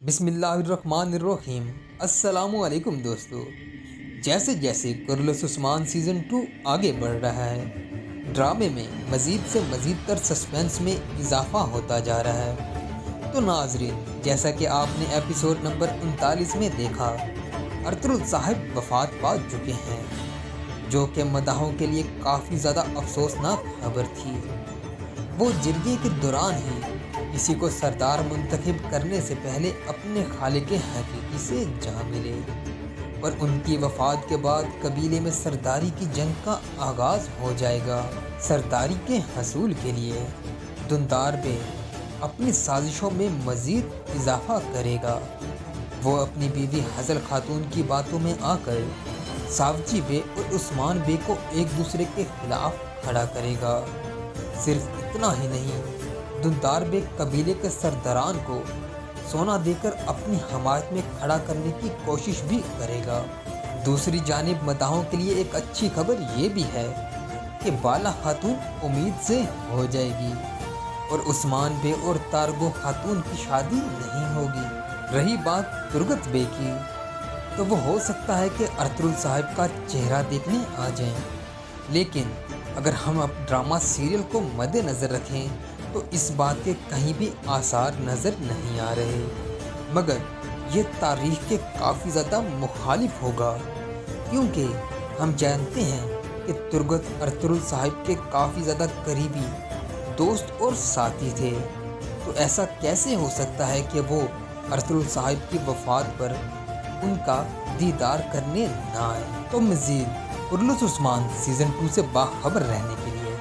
بسم اللہ الرحمن الرحیم۔ السلام علیکم دوستو۔ جیسے جیسے کرلس عثمان سیزن 2 آگے بڑھ رہا ہے، ڈرامے میں مزید سے مزید تر سسپینس میں اضافہ ہوتا جا رہا ہے۔ تو ناظرین، جیسا کہ آپ نے ایپیسوڈ نمبر 39 میں دیکھا، ارطغرل صاحب وفات پا چکے ہیں، جو کہ مداحوں کے لیے کافی زیادہ افسوسناک خبر تھی۔ وہ جرگے کے دوران ہی کسی کو سردار منتخب کرنے سے پہلے اپنے خالق حقیقی سے جا ملے، اور ان کی وفات کے بعد قبیلے میں سرداری کی جنگ کا آغاز ہو جائے گا۔ سرداری کے حصول کے لیے دندار بے اپنی سازشوں میں مزید اضافہ کرے گا۔ وہ اپنی بیوی حزل خاتون کی باتوں میں آ کر ساوجی بے اور عثمان بے کو ایک دوسرے کے خلاف کھڑا کرے گا۔ صرف اتنا ہی نہیں، دندار بے قبیلے کے سرداران کو سونا دے کر اپنی حمایت میں کھڑا کرنے کی کوشش بھی کرے گا۔ دوسری جانب مداحوں کے لیے ایک اچھی خبر یہ بھی ہے کہ بالا خاتون امید سے ہو جائے گی، اور عثمان بے اور تارگو خاتون کی شادی نہیں ہوگی۔ رہی بات ترگت بے کی، تو وہ ہو سکتا ہے کہ ارطغرل صاحب کا چہرہ دیکھنے آ جائیں، لیکن اگر ہم اب ڈرامہ سیریل کو مد نظر رکھیں تو اس بات کے کہیں بھی آثار نظر نہیں آ رہے، مگر یہ تاریخ کے کافی زیادہ مخالف ہوگا، کیونکہ ہم جانتے ہیں کہ ترگت ارطغرل صاحب کے کافی زیادہ قریبی دوست اور ساتھی تھے۔ تو ایسا کیسے ہو سکتا ہے کہ وہ ارطغرل صاحب کی وفات پر ان کا دیدار کرنے نہ آئے؟ تو مزید کرلس عثمان سیزن 2 سے باخبر رہنے کے لیے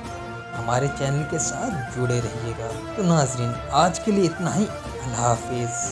ہمارے چینل کے ساتھ جڑے رہیے گا۔ تو ناظرین، آج کے لیے اتنا ہی۔ اللہ حافظ۔